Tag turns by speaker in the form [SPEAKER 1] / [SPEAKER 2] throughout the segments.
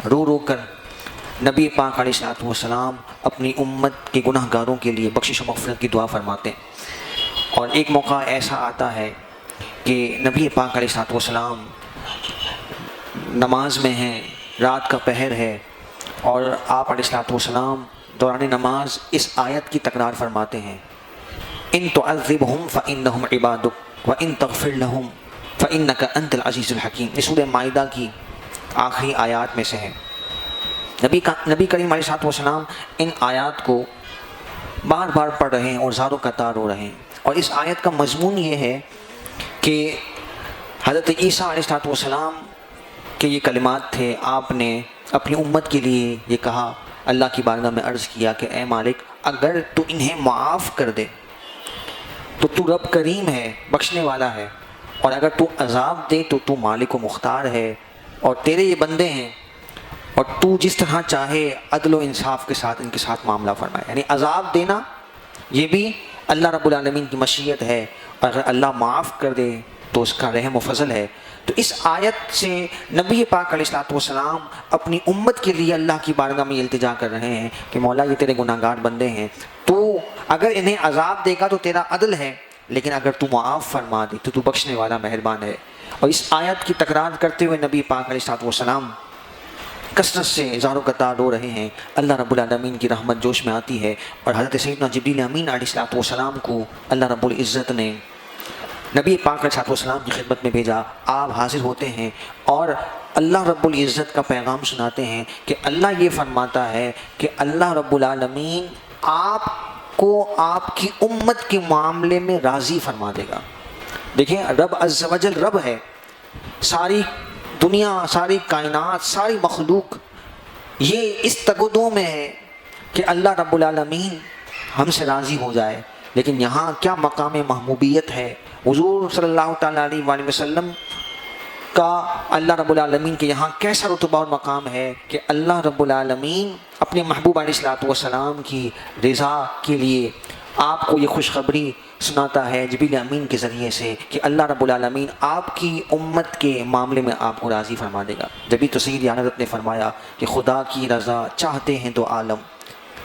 [SPEAKER 1] رو رو کر نبی پاک علیہ الصلوۃ والسلام اپنی امت کے گناہ گاروں کے لیے بخشش و مغفرت کی دعا فرماتے ہیں۔ اور ایک موقع ایسا آتا ہے کہ نبی پاک علیہ الصلوۃ والسلام نماز میں ہیں، رات کا پہر ہے، اور آپ علیہ الصلوۃ والسلام دوران نماز اس آیت کی تکرار فرماتے ہیں، ان تعذبہم فانہم عبادک وان تغفر لہم فانک انت العزیز الحکیم۔ یہ سورہ مائدہ کی آخری آیات میں سے ہے۔ نبی کریم علیہ الصلوۃ والسلام ان آیات کو بار بار پڑھ رہے ہیں اور زاروں قطار رو رہے ہیں، اور اس آیت کا مضمون یہ ہے کہ حضرت عیسیٰ علیہ الصلوۃ والسلام کے یہ کلمات تھے، آپ نے اپنی امت کے لیے یہ کہا، اللہ کی بارگاہ میں عرض کیا کہ اے مالک اگر تو انہیں معاف کر دے تو تو رب کریم ہے، بخشنے والا ہے، اور اگر تو عذاب دے تو تو مالک و مختار ہے، اور تیرے یہ بندے ہیں اور تو جس طرح چاہے عدل و انصاف کے ساتھ ان کے ساتھ معاملہ فرمائے۔ یعنی عذاب دینا یہ بھی اللہ رب العالمین کی مشیت ہے، اور اگر اللہ معاف کر دے تو اس کا رحم و فضل ہے۔ تو اس آیت سے نبی پاک علیہ الصلوۃ والسلام اپنی امت کے لیے اللہ کی بارگاہ میں التجا کر رہے ہیں کہ مولا یہ تیرے گناہ گار بندے ہیں، تو اگر انہیں عذاب دے گا تو تیرا عدل ہے، لیکن اگر تو معاف فرما دے تو تو بخشنے والا مہربان ہے۔ اور اس آیت کی تکرار کرتے ہوئے نبی پاک علیہ الصلوۃ والسلام کثرت سے زاروں قطار رو رہے ہیں۔ اللہ رب العالمین کی رحمت جوش میں آتی ہے، اور حضرت سیدنا جبریل امین علیہ الصلوۃ والسلام کو اللہ رب العزت نے نبی پاک علیہ الصلوۃ والسلام کی خدمت میں بھیجا۔ آپ حاضر ہوتے ہیں اور اللہ رب العزت کا پیغام سناتے ہیں کہ اللہ یہ فرماتا ہے کہ اللہ رب العالمین آپ کو آپ کی امت کے معاملے میں راضی فرما دے گا۔ دیکھیں رب عز و جل رب ہے، ساری دنیا، ساری کائنات، ساری مخلوق یہ اس تگدوں میں ہے کہ اللہ رب العالمین ہم سے راضی ہو جائے، لیکن یہاں کیا مقام محبوبیت ہے۔ حضور صلی اللہ تعالیٰ علیہ وآلہ وسلم کا اللہ رب العالمین کے یہاں کیسا رتبہ اور مقام ہے کہ اللہ رب العالمین اپنے محبوب علیہ الصلوۃ والسلام کی رضا کے لیے آپ کو یہ خوشخبری سناتا ہے جبریل امین کے ذریعے سے کہ اللہ رب العالمین آپ کی امت کے معاملے میں آپ کو راضی فرما دے گا۔ جبھی تو سید حضرت نے فرمایا کہ خدا کی رضا چاہتے ہیں تو عالم،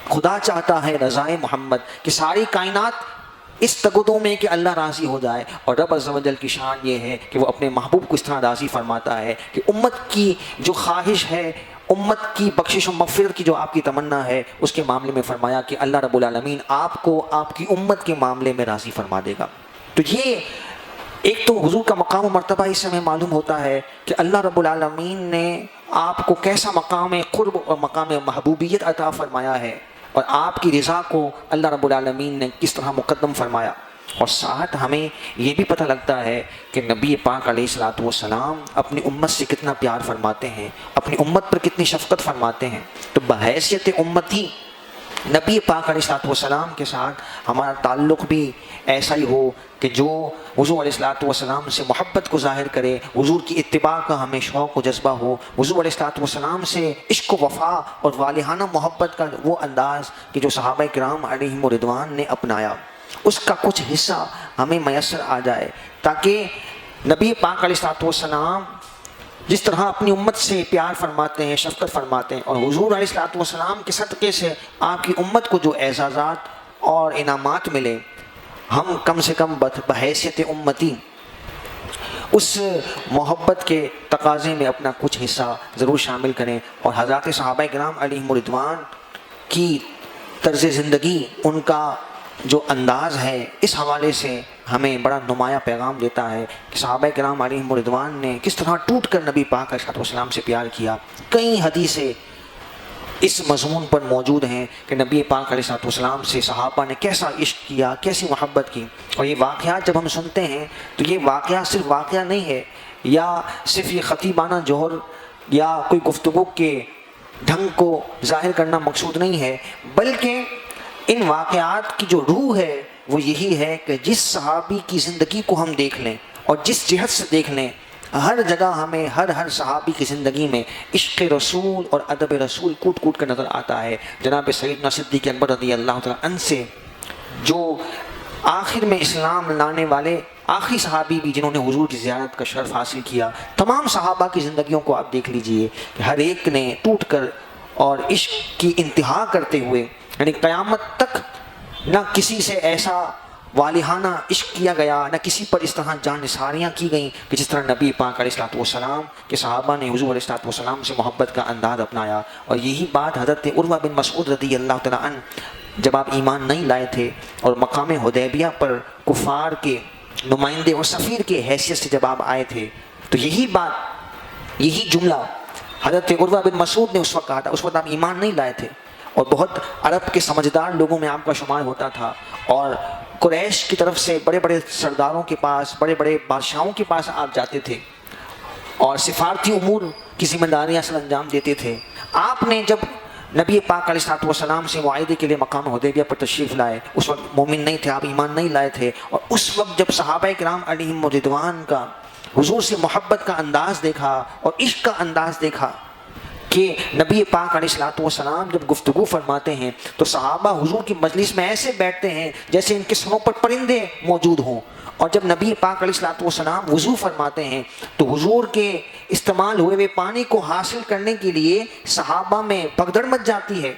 [SPEAKER 1] خدا چاہتا ہے رضائے محمد، کہ ساری کائنات اس تگدوں میں کہ اللہ راضی ہو جائے، اور رب عز و جل کی شان یہ ہے کہ وہ اپنے محبوب کو اس طرح راضی فرماتا ہے کہ امت کی جو خواہش ہے، امت کی بخشش و مغفرت کی جو آپ کی تمنا ہے، اس کے معاملے میں فرمایا کہ اللہ رب العالمین آپ کو آپ کی امت کے معاملے میں راضی فرما دے گا۔ تو یہ ایک تو حضور کا مقام و مرتبہ اس سے ہمیں معلوم ہوتا ہے کہ اللہ رب العالمین نے آپ کو کیسا مقام قرب اور مقام محبوبیت عطا فرمایا ہے، اور آپ کی رضا کو اللہ رب العالمین نے کس طرح مقدم فرمایا۔ اور ساتھ ہمیں یہ بھی پتہ لگتا ہے کہ نبی پاک علیہ الصلوۃ والسلام اپنی امت سے کتنا پیار فرماتے ہیں، اپنی امت پر کتنی شفقت فرماتے ہیں۔ تو بحیثیت امتی نبی پاک علیہ الصلوۃ والسلام کے ساتھ ہمارا تعلق بھی ایسا ہی ہو کہ جو حضور علیہ الصلوۃ والسلام سے محبت کو ظاہر کرے، حضور کی اتباع کا ہمیں شوق و جذبہ ہو، حضور علیہ الصلوۃ والسلام سے عشق و وفا اور والہانہ محبت کا وہ انداز کہ جو صحابہ کرام علیہم رضوان نے اپنایا، اس کا کچھ حصہ ہمیں میسر آ جائے، تاکہ نبی پاک علیہ الصلوۃ والسلام جس طرح اپنی امت سے پیار فرماتے ہیں، شفقت فرماتے ہیں، اور حضور علیہ الصلوۃ والسلام کے صدقے سے آپ کی امت کو جو اعزازات اور انعامات ملے، ہم کم سے کم بحیثیت امتی اس محبت کے تقاضے میں اپنا کچھ حصہ ضرور شامل کریں، اور حضرات صحابہ کرام علیہم رضوان کی طرز زندگی، ان کا جو انداز ہے، اس حوالے سے ہمیں بڑا نمایاں پیغام دیتا ہے کہ صحابہ کرام علیہم رضوان نے کس طرح ٹوٹ کر نبی پاک علیہ الصلوۃ والسلام سے پیار کیا۔ کئی حدیثیں اس مضمون پر موجود ہیں کہ نبی پاک علیہ الصلوۃ والسلام سے صحابہ نے کیسا عشق کیا، کیسی محبت کی۔ اور یہ واقعات جب ہم سنتے ہیں تو یہ واقعہ صرف واقعہ نہیں ہے، یا صرف یہ خطیبانہ جوہر یا کوئی گفتگو کے ڈھنگ کو ظاہر کرنا مقصود نہیں ہے، بلکہ ان واقعات کی جو روح ہے وہ یہی ہے کہ جس صحابی کی زندگی کو ہم دیکھ لیں اور جس جہت سے دیکھ لیں، ہر جگہ ہمیں ہر صحابی کی زندگی میں عشق رسول اور ادب رسول کوٹ کوٹ کر نظر آتا ہے۔ جناب سیدنا صدیق اکبر رضی اللہ تعالیٰ عنہ سے جو آخر میں اسلام لانے والے آخری صحابی بھی جنہوں نے حضور کی زیارت کا شرف حاصل کیا، تمام صحابہ کی زندگیوں کو آپ دیکھ لیجئے کہ ہر ایک نے ٹوٹ کر اور عشق کی انتہا کرتے ہوئے، یعنی قیامت تک نہ کسی سے ایسا والہانہ عشق کیا گیا، نہ کسی پر اس طرح جان نثاریاں کی گئیں کہ جس طرح نبی پاک علیہ الصلوۃ والسلام کے صحابہ نے حضور علیہ الصلوۃ والسلام سے محبت کا انداز اپنایا۔ اور یہی بات حضرت عروہ بن مسعود رضی اللہ تعالیٰ عنہ جب آپ ایمان نہیں لائے تھے اور مقام حدیبیہ پر کفار کے نمائندے اور سفیر کے حیثیت سے جب آپ آئے تھے، تو یہی بات، یہی جملہ حضرت عروہ بن مسعود نے اس وقت کہا تھا۔ اس وقت آپ ایمان نہیں لائے تھے اور بہت عرب کے سمجھدار لوگوں میں آپ کا شمار ہوتا تھا، اور قریش کی طرف سے بڑے بڑے سرداروں کے پاس، بڑے بڑے بادشاہوں کے پاس آپ جاتے تھے اور سفارتی امور کی ذمہ داریاں سر انجام دیتے تھے۔ آپ نے جب نبی پاک علیہ الصلوۃ والسلام سے معاہدے کے لیے مقام حدیبیہ پر تشریف لائے، اس وقت مومن نہیں تھے، آپ ایمان نہیں لائے تھے، اور اس وقت جب صحابہ کرام علیہم رضوان کا حضور سے محبت کا انداز دیکھا اور عشق کا انداز دیکھا کہ نبی پاک علیہ الصلوۃ والسلام جب گفتگو فرماتے ہیں تو صحابہ حضور کی مجلس میں ایسے بیٹھتے ہیں جیسے ان کے سروں پر پرندے موجود ہوں، اور جب نبی پاک علیہ الصلوۃ والسلام وضو فرماتے ہیں تو حضور کے استعمال ہوئے ہوئے پانی کو حاصل کرنے کے لیے صحابہ میں بھگدڑ مچ جاتی ہے۔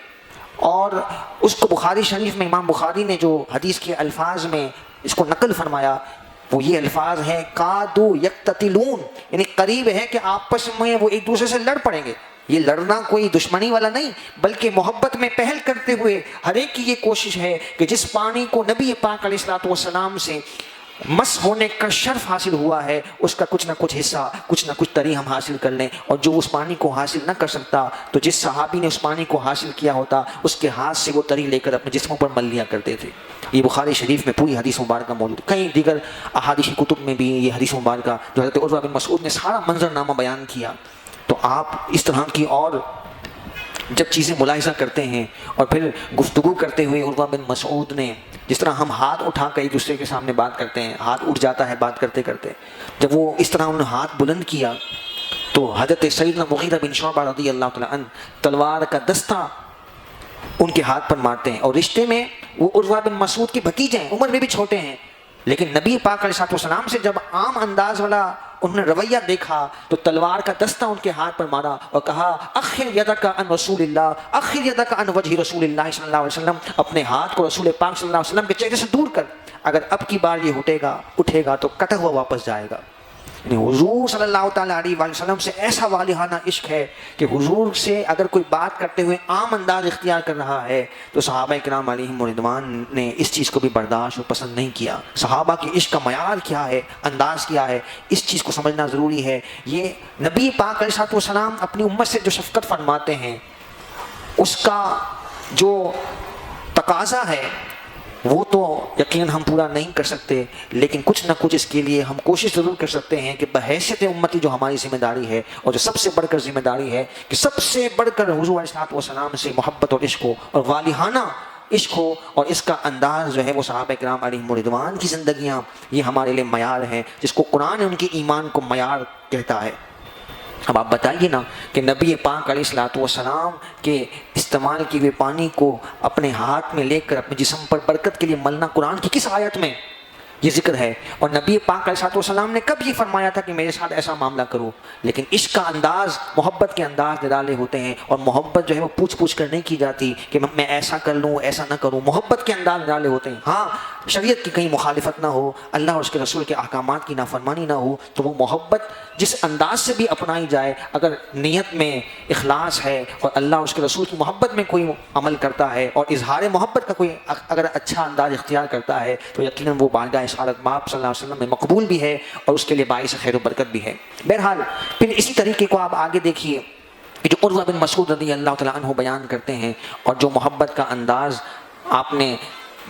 [SPEAKER 1] اور اس کو بخاری شریف میں امام بخاری نے جو حدیث کے الفاظ میں اس کو نقل فرمایا وہ یہ الفاظ ہیں کادو یقتتلون، یعنی قریب ہے کہ آپس میں وہ ایک دوسرے سے لڑ پڑیں گے۔ یہ لڑنا کوئی دشمنی والا نہیں، بلکہ محبت میں پہل کرتے ہوئے ہر ایک کی یہ کوشش ہے کہ جس پانی کو نبی پاک علیہ الصلوۃ والسلام سے مس ہونے کا شرف حاصل ہوا ہے اس کا کچھ نہ کچھ حصہ، کچھ نہ کچھ تری ہم حاصل کر لیں، اور جو اس پانی کو حاصل نہ کر سکتا تو جس صحابی نے اس پانی کو حاصل کیا ہوتا اس کے ہاتھ سے وہ تری لے کر اپنے جسموں پر مل لیا کرتے تھے۔ یہ بخاری شریف میں پوری حدیث مبارکہ موجود ہے، کئی دیگر احادیث کتب میں بھی یہ حدیث مبارکہ جو حضرت عروہ بن مسعود نے سارا منظرنامہ بیان کیا۔ تو آپ اس طرح کی اور جب چیزیں ملاحظہ کرتے ہیں اور پھر گفتگو کرتے ہوئے عروہ بن مسعود نے جس طرح ہم ہاتھ اٹھا کر ایک دوسرے کے سامنے بات کرتے ہیں، ہاتھ اٹھ جاتا ہے بات کرتے کرتے، جب وہ اس طرح انہوں نے ہاتھ بلند کیا تو حضرت سیدنا مغیرہ بن شعبہ رضی اللہ تعالیٰ عنہ تلوار کا دستہ ان کے ہاتھ پر مارتے ہیں، اور رشتے میں وہ عروہ بن مسعود کے بھتیجے ہیں، عمر میں بھی چھوٹے ہیں، لیکن نبی پاک علیہ الصلوۃ والسلام سے جب عام انداز والا انہوں نے رویہ دیکھا تو تلوار کا دستہ ان کے ہاتھ پر مارا اور کہا اخر یدک عن رسول اللہ، اخر یدک عن وجہ رسول اللہ صلی اللہ علیہ وسلم، اپنے ہاتھ کو رسول پاک صلی اللہ علیہ وسلم کے چہرے سے دور کر، اگر اب کی بار یہ اٹھے گا تو کٹا ہوا واپس جائے گا۔ یعنی حضور صلی اللہ تعالیٰ علیہ وآلہ وسلم سے ایسا والہانہ عشق ہے کہ حضور سے اگر کوئی بات کرتے ہوئے عام انداز اختیار کر رہا ہے تو صحابہ کرام علیہم رضوان نے اس چیز کو بھی برداشت اور پسند نہیں کیا۔ صحابہ کے عشق کا معیار کیا ہے، انداز کیا ہے، اس چیز کو سمجھنا ضروری ہے۔ یہ نبی پاک علیہ الصلوۃ والسلام اپنی امت سے جو شفقت فرماتے ہیں اس کا جو تقاضا ہے وہ تو یقیناً ہم پورا نہیں کر سکتے، لیکن کچھ نہ کچھ اس کے لیے ہم کوشش ضرور کر سکتے ہیں کہ بحیثیت امتی جو ہماری ذمہ داری ہے اور جو سب سے بڑھ کر ذمہ داری ہے کہ سب سے بڑھ کر حضور علیہ الصلوۃ والسلام سے محبت اور عشق ہو اور والہانہ عشق ہو، اور اس کا انداز جو ہے وہ صحابہ کرام علیہم رضوان کی زندگیاں یہ ہمارے لیے معیار ہیں جس کو قرآن ان کے ایمان کو معیار کہتا ہے۔ اب آپ بتائیے نا کہ نبی پاک علیہ الصلوۃ والسلام کے استعمال کیے ہوئے پانی کو اپنے ہاتھ میں لے کر اپنے جسم پر برکت کے لیے ملنا قرآن کی کس آیت میں یہ ذکر ہے؟ اور نبی پاک علیہ الصلوۃ والسلام نے کب یہ فرمایا تھا کہ میرے ساتھ ایسا معاملہ کرو؟ لیکن عشق کا انداز، محبت کے انداز نرالے ہوتے ہیں، اور محبت جو ہے وہ پوچھ کر نہیں کی جاتی کہ میں ایسا کر لوں ایسا نہ کروں، محبت کے انداز نرالے ہوتے ہیں۔ ہاں شریعت کی کہیں مخالفت نہ ہو، اللہ اور اس کے رسول کے احکامات کی نافرمانی نہ ہو، تو وہ محبت جس انداز سے بھی اپنائی جائے، اگر نیت میں اخلاص ہے اور اللہ اور اس کے رسول کی محبت میں کوئی عمل کرتا ہے اور اظہار محبت کا کوئی اگر اچھا انداز اختیار کرتا ہے تو یقیناً وہ بارگاہ سعادت مآب صلی اللہ علیہ وسلم میں مقبول بھی ہے اور اس کے لیے باعث خیر و برکت بھی ہے۔ بہرحال پھر اسی طریقے کو آپ آگے دیکھیے کہ جو عروہ بن مسعود رضی اللہ تعالیٰ عنہ بیان کرتے ہیں اور جو محبت کا انداز آپ نے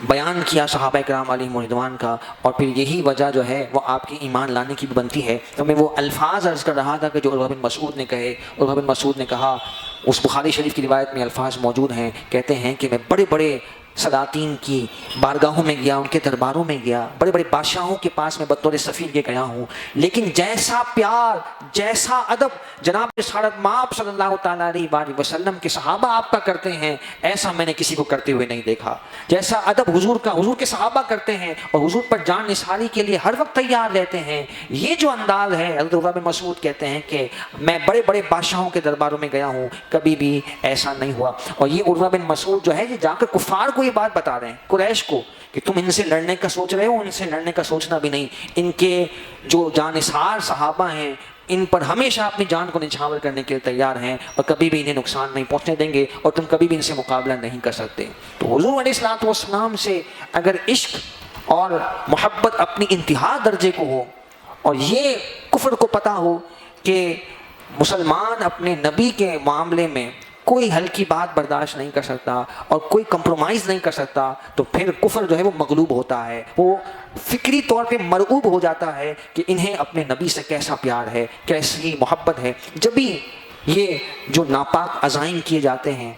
[SPEAKER 1] بیان کیا صحابہ کرام علیہم رضوان کا، اور پھر یہی وجہ جو ہے وہ آپ کی ایمان لانے کی بھی بنتی ہے۔ تو میں وہ الفاظ عرض کر رہا تھا کہ جو عروہ بن مسعود نے کہے، عروہ بن مسعود نے کہا، اس بخاری شریف کی روایت میں الفاظ موجود ہیں، کہتے ہیں کہ میں بڑے بڑے سلاطین کی بارگاہوں میں گیا، ان کے درباروں میں گیا، بڑے بڑے بادشاہوں کے پاس میں بطور سفیر کے گیا ہوں، لیکن جیسا پیار، جیسا ادب جناب رسالت مآب صلی اللہ تعالیٰ علیہ وآلہ وسلم کے صحابہ آپ کا کرتے ہیں، ایسا میں نے کسی کو کرتے ہوئے نہیں دیکھا۔ جیسا ادب حضور کا حضور کے صحابہ کرتے ہیں اور حضور پر جان نثاری کے لیے ہر وقت تیار رہتے ہیں، یہ جو انداز ہے، حضرت عروہ بن مسعود کہتے ہیں کہ میں بڑے بڑے بادشاہوں کے درباروں میں گیا ہوں، کبھی بھی ایسا نہیں ہوا۔ اور یہ عروہ بن مسعود جو ہے یہ جا کر کفار کو یہ بات بتا رہے ہیں، قریش کو، کہ تم ان سے لڑنے کا سوچ رہے ہو، ان سے لڑنے کا سوچنا بھی نہیں، ان کے جو جانثار صحابہ ہیں ان پر ہمیشہ اپنی جان کو نچھاور کرنے کے لیے تیار ہیں اور کبھی بھی انہیں نقصان نہیں پہنچنے دیں گے اور تم کبھی بھی ان سے مقابلہ نہیں کر سکتے۔ تو حضور علیہ الصلوۃ والسلام سے اگر عشق اور محبت اپنی انتہا درجے کو ہو اور یہ کفر کو پتہ ہو کہ مسلمان اپنے نبی کے معاملے میں کوئی ہلکی بات برداشت نہیں کر سکتا اور کوئی کمپرومائز نہیں کر سکتا، تو پھر کفر جو ہے وہ مغلوب ہوتا ہے، وہ فکری طور پہ مرعوب ہو جاتا ہے کہ انہیں اپنے نبی سے کیسا پیار ہے، کیسی محبت ہے۔ جب بھی یہ جو ناپاک عزائم کیے جاتے ہیں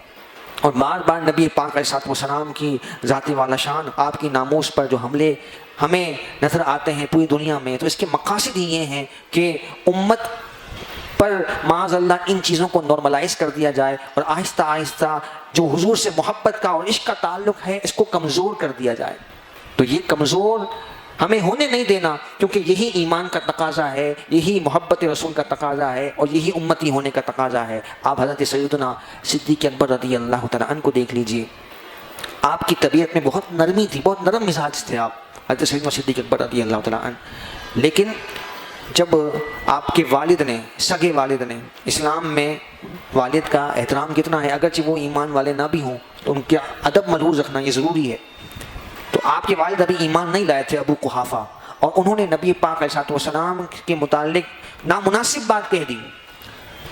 [SPEAKER 1] اور بار بار نبی پاک علیہ الصلوۃ والسلام کی ذات والا شان، آپ کی ناموس پر جو حملے ہمیں نظر آتے ہیں پوری دنیا میں، تو اس کے مقاصد ہی یہ ہیں کہ امت پر معاذ اللہ ان چیزوں کو نارملائز کر دیا جائے اور آہستہ آہستہ جو حضور سے محبت کا اور عشق کا تعلق ہے اس کو کمزور کر دیا جائے۔ تو یہ کمزور ہمیں ہونے نہیں دینا، کیونکہ یہی ایمان کا تقاضا ہے، یہی محبت رسول کا تقاضا ہے اور یہی امتی ہونے کا تقاضا ہے۔ آپ حضرت سیدنا صدیق اکبر رضی اللہ تعالیٰ عنہ کو دیکھ لیجئے، آپ کی طبیعت میں بہت نرمی تھی، بہت نرم مزاج تھے آپ حضرت سیدنا صدیق اکبر رضی اللہ تعالیٰ عنہ، لیکن جب آپ کے والد نے، سگے والد نے، اسلام میں والد کا احترام کتنا ہے، اگرچہ وہ ایمان والے نہ بھی ہوں تو ان کا ادب ملحوظ رکھنا یہ ضروری ہے۔ تو آپ کے والد ابھی ایمان نہیں لائے تھے، ابو قحافہ، اور انہوں نے نبی پاک علیہ الصلوۃ والسلام کے متعلق نامناسب بات کہہ دی،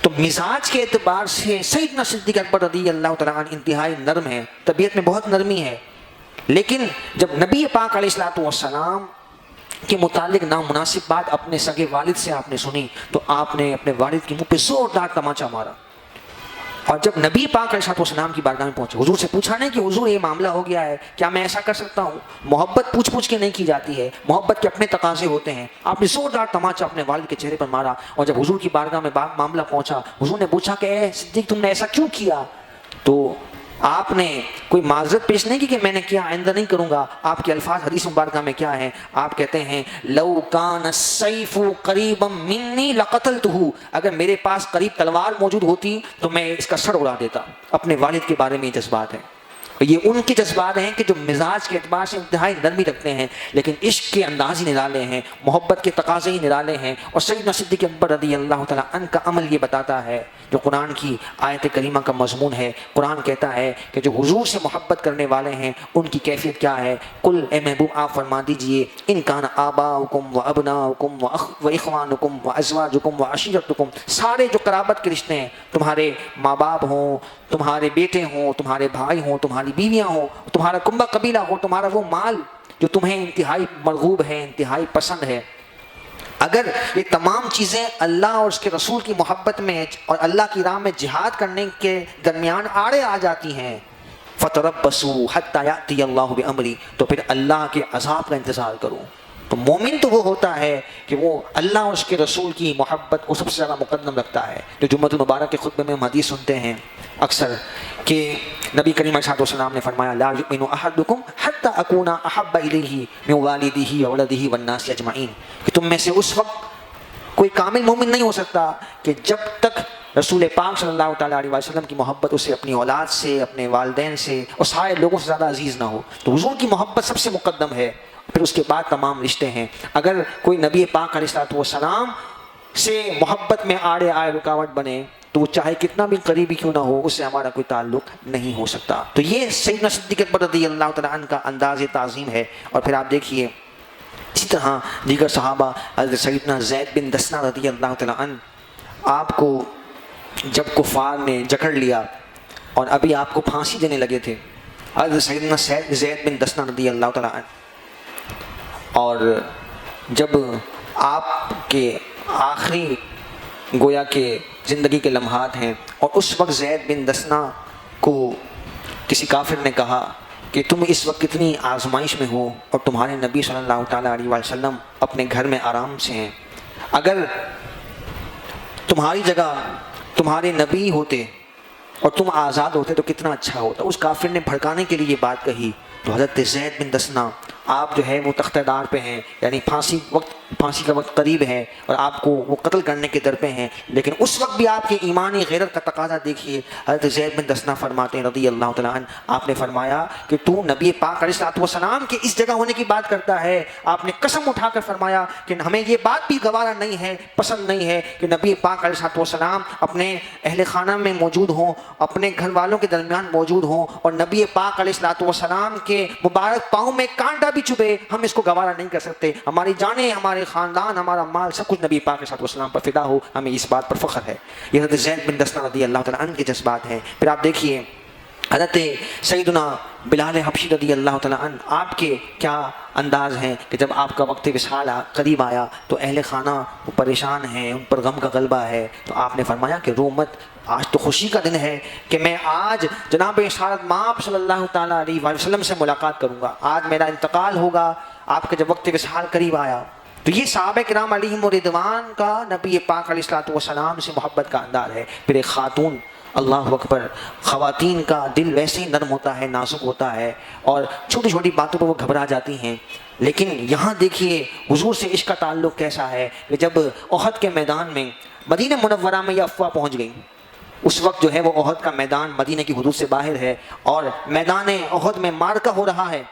[SPEAKER 1] تو مزاج کے اعتبار سے سیدنا صدیق اکبر رضی اللہ تعالیٰ عنہ انتہائی نرم ہے، طبیعت میں بہت نرمی ہے، لیکن جب نبی پاک علیہ الصلوۃ والسلام کے متعلق نامناسب بات اپنے سگے والد سے آپ نے سنی تو آپ نے اپنے والد کے منہ پہ زوردار تماچا مارا، اور جب نبی پاک علیہ الصلوۃ والسلام کی بارگاہ میں پہنچے، حضور سے پوچھا نہیں کہ حضور یہ معاملہ ہو گیا ہے، کیا میں ایسا کر سکتا ہوں؟ محبت پوچھ پوچھ کے نہیں کی جاتی ہے، محبت کے اپنے تقاضے ہوتے ہیں۔ آپ نے زوردار تماچا اپنے والد کے چہرے پر مارا، اور جب حضور کی بارگاہ میں معاملہ پہنچا، حضور نے پوچھا کہ اے صدیق تم نے ایسا کیوں کیا؟ تو آپ نے کوئی معذرت پیش نہیں کی کہ میں نے کیا، آئندہ نہیں کروں گا۔ آپ کے الفاظ حدیث مبارکہ میں کیا ہیں؟ آپ کہتے ہیں لو کان السیف قریبا منی لقتلتہ، اگر میرے پاس قریب تلوار موجود ہوتی تو میں اس کا سر اڑا دیتا۔ اپنے والد کے بارے میں یہ جذبات ہیں، یہ ان کے جذبات ہیں کہ جو مزاج کے اعتبار سے انتہائی نرمی رکھتے ہیں، لیکن عشق کے انداز ہی نرالے ہیں، محبت کے تقاضے ہی نرالے ہیں۔ اور سیدنا صدیق اکبر رضی اللہ تعالیٰ عنہ کا عمل یہ بتاتا ہے، جو قرآن کی آیت کریمہ کا مضمون ہے۔ قرآن کہتا ہے کہ جو حضور سے محبت کرنے والے ہیں ان کی کیفیت کیا ہے؟ قل، اے محبوب آپ فرما دیجئے، ان کان آباؤکم و ابناؤکم و اخوانکم و ازواجکم و عشیرتکم، سارے جو قرابت کے رشتے ہیں، تمہارے ماں باپ ہوں، تمہارے بیٹے ہوں، تمہارے بھائی ہوں، تمہاری بیویاں ہوں، تمہارا کنبہ قبیلہ ہو، تمہارا وہ مال جو تمہیں انتہائی مرغوب ہے، انتہائی پسند ہے، اگر یہ تمام چیزیں اللہ اور اس کے رسول کی محبت میں اور اللہ کی راہ میں جہاد کرنے کے درمیان آڑے آ جاتی ہیں، فَتَرَبَّصُوا حَتَّى يَأْتِيَ اللَّهُ بِأَمْرِهِ، تو پھر اللہ کے عذاب کا انتظار کرو۔ تو مومن تو وہ ہوتا ہے کہ وہ اللہ اور اس کے رسول کی محبت کو سب سے زیادہ مقدم رکھتا ہے۔ جو جمعۃ المبارک کے خطبے میں ہم حدیث سنتے ہیں اکثر کہ نبی کریم علیہ السلام نے فرمایا لا یؤمن احدکم حتی اکون احب الیہ من والدہ وولدہ والناس اجمعین، کہ تم میں سے اس وقت کوئی کامل مومن نہیں ہو سکتا کہ جب تک رسول پاک صلی اللہ تعالیٰ علیہ وسلم کی محبت اسے اپنی اولاد سے، اپنے والدین سے اور سارے لوگوں سے زیادہ عزیز نہ ہو۔ تو حضور کی محبت سب سے مقدم ہے، پھر اس کے بعد تمام رشتے ہیں۔ اگر کوئی نبی پاک علیہ الصلوۃ والسلام سے محبت میں آڑے آئے، رکاوٹ بنے، تو وہ چاہے کتنا بھی قریبی کیوں نہ ہو، اس سے ہمارا کوئی تعلق نہیں ہو سکتا۔ تو یہ سیدنا صدیق اکبر رضی اللہ تعالیٰ عنہ کا انداز تعظیم ہے۔ اور پھر آپ دیکھیے اسی طرح دیگر صحابہ، حضرت سیدنا زید بن دسنہ رضی اللہ تعالیٰ عنہ، آپ کو جب کفار نے جکڑ لیا اور ابھی آپ کو پھانسی دینے لگے تھے، حضرت سیدنا زید بن دسنہ رضی اللہ تعالیٰ عنہ، اور جب آپ کے آخری گویا کہ زندگی کے لمحات ہیں، اور اس وقت زید بن دسنہ کو کسی کافر نے کہا کہ تم اس وقت کتنی آزمائش میں ہو اور تمہارے نبی صلی اللہ تعالیٰ علیہ وسلم اپنے گھر میں آرام سے ہیں. اگر تمہاری جگہ تمہارے نبی ہوتے اور تم آزاد ہوتے تو کتنا اچھا ہوتا. اس کافر نے بھڑکانے کے لیے یہ بات کہی. تو حضرت زید بن دسنہ آپ جو ہے وہ تختہ دار پہ ہیں، یعنی پھانسی کا وقت قریب ہے اور آپ کو وہ قتل کرنے کے در پہ ہیں، لیکن اس وقت بھی آپ کے ایمانی غیرت کا تقاضا دیکھیے. حضرت زید بن دسنہ فرماتے ہیں رضی اللہ تعالیٰ عنہ، آپ نے فرمایا کہ تو نبی پاک علیہ الصلوۃ والسلام کے اس جگہ ہونے کی بات کرتا ہے. آپ نے قسم اٹھا کر فرمایا کہ ہمیں یہ بات بھی گوارا نہیں ہے، پسند نہیں ہے کہ نبی پاک علیہ الصلوۃ والسلام اپنے اہل خانہ میں موجود ہوں، اپنے گھر والوں کے درمیان موجود ہوں، اور نبی پاک علیہ الصلوۃ والسلام کے مبارک پاؤں میں کانٹا بھی چبھے. ہم اس کو گوارا نہیں کر سکتے. ہماری جانیں، ہمارے خاندان، ہمارا مال، سب کچھ نبی پاک علیہ الصلوۃ والسلام پر فدا ہو. ہمیں اس بات پر فخر ہے. یہ حضرت زید بن دسنہ رضی اللہ تعالیٰ عنہ کے جذبات ہیں. پھر آپ دیکھیے حضرت سیدنا بلال حبشی رضی اللہ تعالیٰ عنہ، آپ کے کیا انداز ہیں کہ جب آپ کا وقت وصال قریب آیا تو اہل خانہ وہ پریشان ہیں، ان پر غم کا غلبہ ہے. تو آپ نے فرمایا کہ رو مت، آج تو خوشی کا دن ہے کہ میں آج جناب اشارت مآب صلی اللہ تعالیٰ علیہ وسلم سے ملاقات کروں گا. آج میرا انتقال ہوگا. آپ کا جب وقت وصال قریب آیا تو یہ صحابہ کرام علیہم رضوان کا نبی پاک علیہ الصلوۃ والسلام سے محبت کا انداز ہے. پھر ایک خاتون، اللہ اکبر، خواتین کا دل ویسے ہی نرم ہوتا ہے، نازک ہوتا ہے، اور چھوٹی چھوٹی باتوں پر وہ گھبرا جاتی ہیں. لیکن یہاں دیکھیے حضور سے عشق کا تعلق کیسا ہے کہ جب احد کے میدان میں مدینہ منورہ میں یہ افواہ پہنچ گئی. اس وقت جو ہے وہ احد کا میدان مدینہ کی حدود سے باہر ہے اور میدان احد میں معرکہ ہو رہا ہے،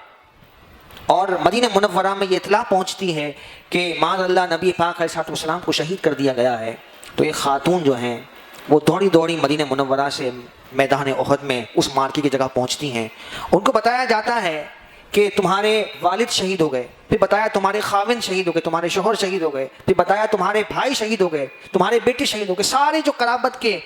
[SPEAKER 1] اور مدینہ منورہ میں یہ اطلاع پہنچتی ہے کہ معاذ اللہ نبی پاک علیہ السلام کو شہید کر دیا گیا ہے. تو یہ خاتون جو ہیں وہ دوڑی دوڑی مدینہ منورہ سے میدان احد میں اس مارکے کی جگہ پہنچتی ہیں. ان کو بتایا جاتا ہے کہ تمہارے والد شہید ہو گئے، پھر بتایا تمہارے خاوند شہید ہو گئے، تمہارے شوہر شہید ہو گئے، پھر بتایا تمہارے بھائی شہید ہو گئے، تمہارے بیٹے شہید ہو گئے. سارے جو قرابت کے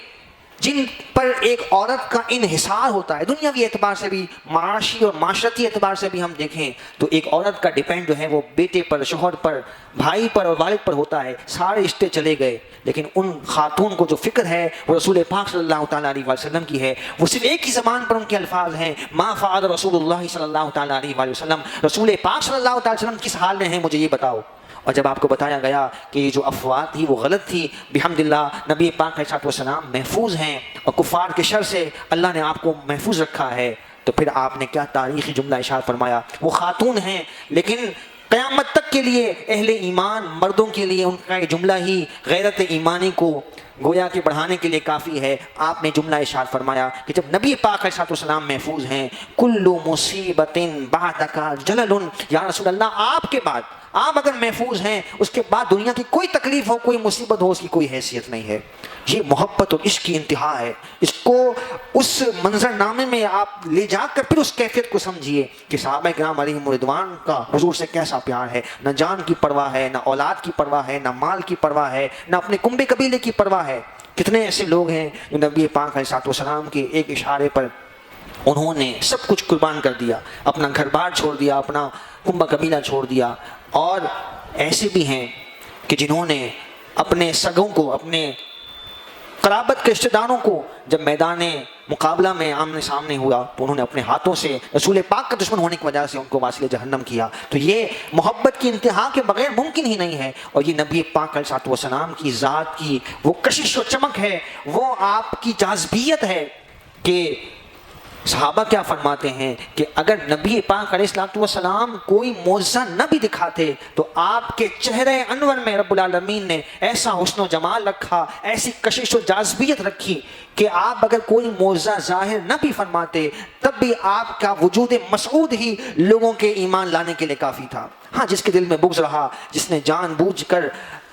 [SPEAKER 1] جن پر ایک عورت کا انحصار ہوتا ہے، دنیاوی اعتبار سے بھی، معاشی اور معاشرتی اعتبار سے بھی ہم دیکھیں تو ایک عورت کا ڈیپینڈ جو ہے وہ بیٹے پر، شوہر پر، بھائی پر اور والد پر ہوتا ہے. سارے رشتے چلے گئے، لیکن ان خاتون کو جو فکر ہے وہ رسول پاک صلی اللہ تعالیٰ علیہ وسلم کی ہے. وہ صرف ایک ہی زبان پر ان کے الفاظ ہیں، ما فعل رسول اللہ صلی اللہ تعالیٰ علیہ وسلم، رسول پاک صلی اللہ تعالیٰ علیہ وسلم کس حال میں ہیں مجھے یہ بتاؤ. اور جب آپ کو بتایا گیا کہ یہ جو افواہ تھی وہ غلط تھی، بحمدللہ نبی پاک علیہ السلام محفوظ ہیں اور کفار کے شر سے اللہ نے آپ کو محفوظ رکھا ہے، تو پھر آپ نے کیا تاریخی جملہ ارشاد فرمایا. وہ خاتون ہیں لیکن قیامت تک کے لیے اہل ایمان مردوں کے لیے ان کا یہ جملہ ہی غیرت ایمانی کو گویا کہ بڑھانے کے لیے کافی ہے. آپ نے جملہ ارشاد فرمایا کہ جب نبی پاک علیہ السلام محفوظ ہیں، کل مصیبت بعدک جلل، یا رسول اللہ آپ کے بعد آپ اگر محفوظ ہیں اس کے بعد دنیا کی کوئی تکلیف ہو، کوئی مصیبت ہو، اس کی کوئی حیثیت نہیں ہے. یہ محبت اور عشق کی انتہا ہے. اس کو اس منظر نامے میں آپ لے جا کر پھر اس کیفیت کو سمجھیے کہ صحابہ کرام علیہم رضوان کا حضور سے کیسا پیار ہے. نہ جان کی پرواہ ہے، نہ اولاد کی پرواہ ہے، نہ مال کی پرواہ ہے، نہ اپنے کنبے قبیلے کی پرواہ ہے. کتنے ایسے لوگ ہیں جو نبی پاک علیہ السلام کے ایک اشارے پر انہوں نے سب کچھ قربان کر دیا، اپنا گھر بار چھوڑ دیا، اپنا کنبہ قبیلہ چھوڑ دیا. اور ایسے بھی ہیں کہ جنہوں نے اپنے سگوں کو، اپنے قرابت کے رشتہ داروں کو جب میدان مقابلہ میں آمنے سامنے ہوا تو انہوں نے اپنے ہاتھوں سے رسول پاک کا دشمن ہونے کی وجہ سے ان کو واصل جہنم کیا. تو یہ محبت کی انتہا کے بغیر ممکن ہی نہیں ہے. اور یہ نبی پاک علیہ السلام کی ذات کی وہ کشش و چمک ہے، وہ آپ کی جاذبیت ہے کہ صحابہ کیا فرماتے ہیں کہ اگر نبی پاک علیہ السلام کوئی معجزہ نہ بھی دکھاتے تو آپ کے چہرے انور میں رب العالمین نے ایسا حسن و جمال رکھا، ایسی کشش و جاذبیت رکھی کہ آپ اگر کوئی معجزہ ظاہر نہ بھی فرماتے تب بھی آپ کا وجود مسعود ہی لوگوں کے ایمان لانے کے لیے کافی تھا. ہاں، جس کے دل میں بغض رہا، جس نے جان بوجھ کر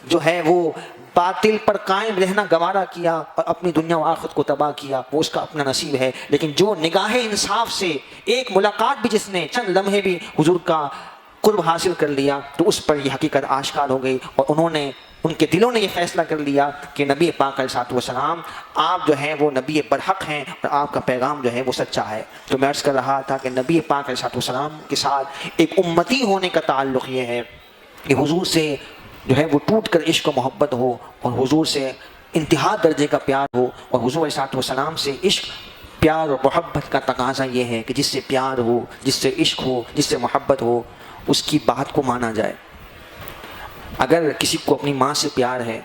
[SPEAKER 1] جو ہے وہ باطل پر قائم رہنا گوارا کیا اور اپنی دنیا و آخرت کو تباہ کیا، وہ اس کا اپنا نصیب ہے. لیکن جو نگاہ انصاف سے ایک ملاقات بھی جس نے چند لمحے بھی حضور کا قرب حاصل کر لیا تو اس پر یہ حقیقت آشکار ہو گئی، اور انہوں نے، ان کے دلوں نے یہ فیصلہ کر لیا کہ نبی پاک علیہ السلام آپ جو ہیں وہ نبی برحق ہیں اور آپ کا پیغام جو ہے وہ سچا ہے. تو میں عرض کر رہا تھا کہ نبی پاک علیہ السلام کے ساتھ ایک امتی ہونے کا تعلق یہ ہے کہ حضور سے جو ہے وہ ٹوٹ کر عشق و محبت ہو اور حضور سے انتہا درجے کا پیار ہو، اور حضور علیہ السلام سے عشق پیار اور محبت کا تقاضا یہ ہے کہ جس سے پیار ہو، جس سے عشق ہو، جس سے محبت ہو، اس کی بات کو مانا جائے۔ اگر کسی کو اپنی ماں سے پیار ہے،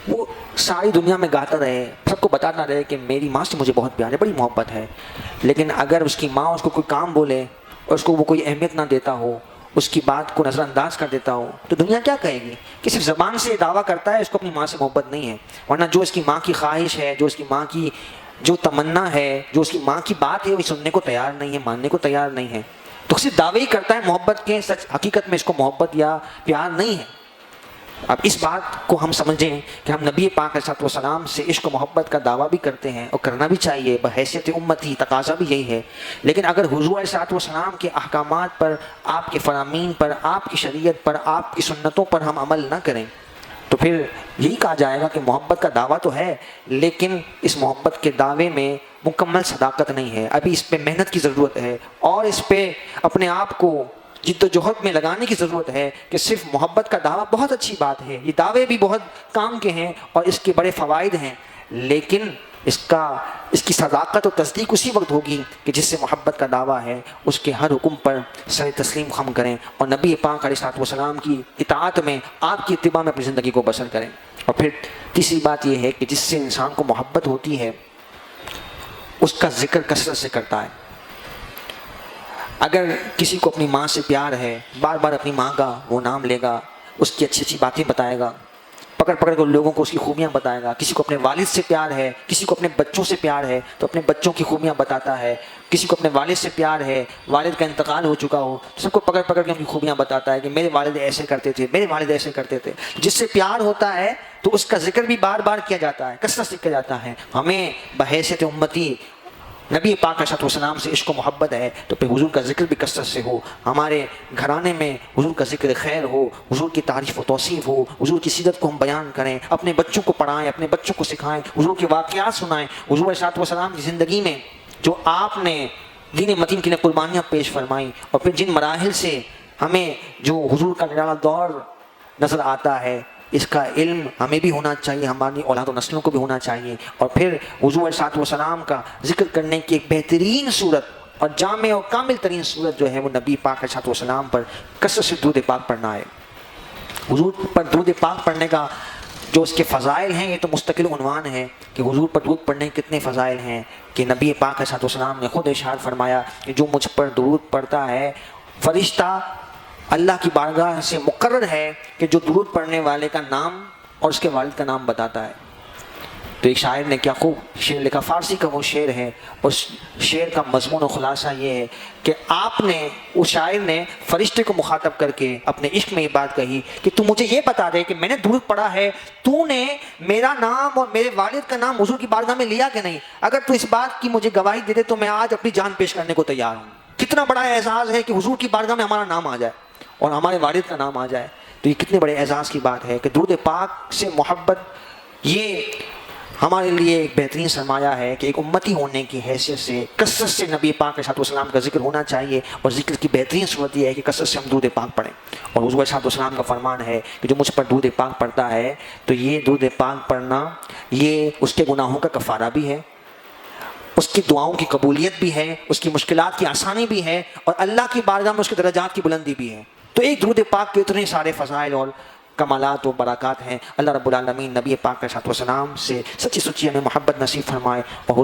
[SPEAKER 1] وہ ساری دنیا میں گاتا رہے، سب کو بتاتا رہے کہ میری ماں سے مجھے بہت پیار ہے، بڑی محبت ہے، لیکن اگر اس کی ماں اس کو کوئی کام بولے اور اس کو وہ کوئی اہمیت نہ دیتا ہو، اس کی بات کو نظر انداز کر دیتا ہو، تو دنیا کیا کہے گی کہ صرف زبان سے دعویٰ کرتا ہے اس کو اپنی ماں سے محبت نہیں ہے۔ ورنہ جو اس کی ماں کی خواہش ہے، جو اس کی ماں کی جو تمنا ہے، جو اس کی ماں کی بات ہے، وہ سننے کو تیار نہیں ہے، ماننے کو تیار نہیں ہے، تو صرف دعوے ہی کرتا ہے محبت کے، سچ حقیقت میں اس کو محبت یا پیار نہیں ہے۔ اب اس بات کو ہم سمجھیں کہ ہم نبی پاک علیہ السلام سے عشق و محبت کا دعویٰ بھی کرتے ہیں اور کرنا بھی چاہیے، بحیثیت امتی تقاضا بھی یہی ہے، لیکن اگر حضور علیہ السلام کے احکامات پر، آپ کے فرامین پر، آپ کی شریعت پر، آپ کی سنتوں پر ہم عمل نہ کریں تو پھر یہی کہا جائے گا کہ محبت کا دعویٰ تو ہے، لیکن اس محبت کے دعوے میں مکمل صداقت نہیں ہے، ابھی اس پہ محنت کی ضرورت ہے اور اس پہ اپنے آپ کو جد و جہد میں لگانے کی ضرورت ہے کہ صرف محبت کا دعویٰ بہت اچھی بات ہے، یہ دعوے بھی بہت کام کے ہیں اور اس کے بڑے فوائد ہیں، لیکن اس کی صداقت و تصدیق اسی وقت ہوگی کہ جس سے محبت کا دعویٰ ہے اس کے ہر حکم پر سر تسلیم خم کریں اور نبی پاک علیہ السلام کی اطاعت میں، آپ کی اتباع میں اپنی زندگی کو بسر کریں۔ اور پھر تیسری بات یہ ہے کہ جس سے انسان کو محبت ہوتی ہے اس کا ذکر کثرت سے کرتا ہے۔ اگر کسی کو اپنی ماں سے پیار ہے، بار بار اپنی ماں کا وہ نام لے گا، اس کی اچھی اچھی باتیں بتائے گا، پکڑ پکڑ کر لوگوں کو اس کی خوبیاں بتائے گا، کسی کو اپنے والد سے پیار ہے، کسی کو اپنے بچوں سے پیار ہے تو اپنے بچوں کی خوبیاں بتاتا ہے، کسی کو اپنے والد سے پیار ہے، والد کا انتقال ہو چکا ہو، سب کو پکڑ پکڑ کے ان کی خوبیاں بتاتا ہے کہ میرے والد ایسے کرتے تھے، میرے والد ایسے کرتے تھے۔ جس سے پیار ہوتا ہے تو اس کا ذکر بھی بار بار کیا جاتا ہے، کثرت سے کیا جاتا ہے۔ ہمیں بحیثیت امتی نبی پاک علیہ السلام سے عشق و محبت ہے تو پھر حضور کا ذکر بھی کثرت سے ہو، ہمارے گھرانے میں حضور کا ذکر خیر ہو، حضور کی تعریف و توصیف ہو، حضور کی سیرت کو ہم بیان کریں، اپنے بچوں کو پڑھائیں، اپنے بچوں کو سکھائیں، حضور کے واقعات سنائیں، حضور علیہ السلام کی زندگی میں جو آپ نے دین متین کے لیے قربانیاں پیش فرمائیں، اور پھر جن مراحل سے ہمیں جو حضور کا نرالا دور نظر آتا ہے، اس کا علم ہمیں بھی ہونا چاہیے، ہماری اولاد و نسلوں کو بھی ہونا چاہیے، اور پھر حضور علیہ السلام کا ذکر کرنے کی ایک بہترین صورت اور جامع اور کامل ترین صورت جو ہے وہ نبی پاک علیہ السلام پر کثرت سے درود پاک پڑھنا ہے۔ حضور پر درود پاک پڑھنے کا جو اس کے فضائل ہیں یہ تو مستقل عنوان ہے کہ حضور پر درود پڑھنے کے کتنے فضائل ہیں، کہ نبی پاک علیہ السلام نے خود ارشاد فرمایا کہ جو مجھ پر درود پڑھتا ہے، فرشتہ اللہ کی بارگاہ سے مقرر ہے کہ جو درود پڑھنے والے کا نام اور اس کے والد کا نام بتاتا ہے۔ تو ایک شاعر نے کیا خوب شعر لکھا، فارسی کا وہ شعر ہے، اس شعر کا مضمون و خلاصہ یہ ہے کہ آپ نے، اس شاعر نے فرشتے کو مخاطب کر کے اپنے عشق میں یہ بات کہی کہ تو مجھے یہ بتا دے کہ میں نے درود پڑھا ہے، تو نے میرا نام اور میرے والد کا نام حضور کی بارگاہ میں لیا کہ نہیں؟ اگر تو اس بات کی مجھے گواہی دے دے تو میں آج اپنی جان پیش کرنے کو تیار ہوں۔ کتنا بڑا اعزاز ہے کہ حضور کی بارگاہ میں ہمارا نام آ جائے اور ہمارے والد کا نام آ جائے، تو یہ کتنے بڑے اعزاز کی بات ہے کہ درود پاک سے محبت یہ ہمارے لیے ایک بہترین سرمایہ ہے کہ ایک امتی ہونے کی حیثیت سے کثرت سے نبی پاک علیہ السلام کا ذکر ہونا چاہیے، اور ذکر کی بہترین صورت یہ ہے کہ کثرت سے ہم درود پاک پڑھیں۔ اور حضور علیہ السلام کا فرمان ہے کہ جو مجھ پر درود پاک پڑھتا ہے تو یہ درود پاک پڑھنا یہ اس کے گناہوں کا کفارہ بھی ہے، اس کی دعاؤں کی قبولیت بھی ہے، اس کی مشکلات کی آسانی بھی ہے، اور اللہ کی بارگاہ میں اس کے درجات کی بلندی بھی ہے۔ تو ایک درود پاک کے اتنے سارے فضائل اور کمالات و برکات ہیں۔ اللہ رب العالمین نبی پاک علیہ السلام سے سچی سچی ہمیں محبت نصیب فرمائے اور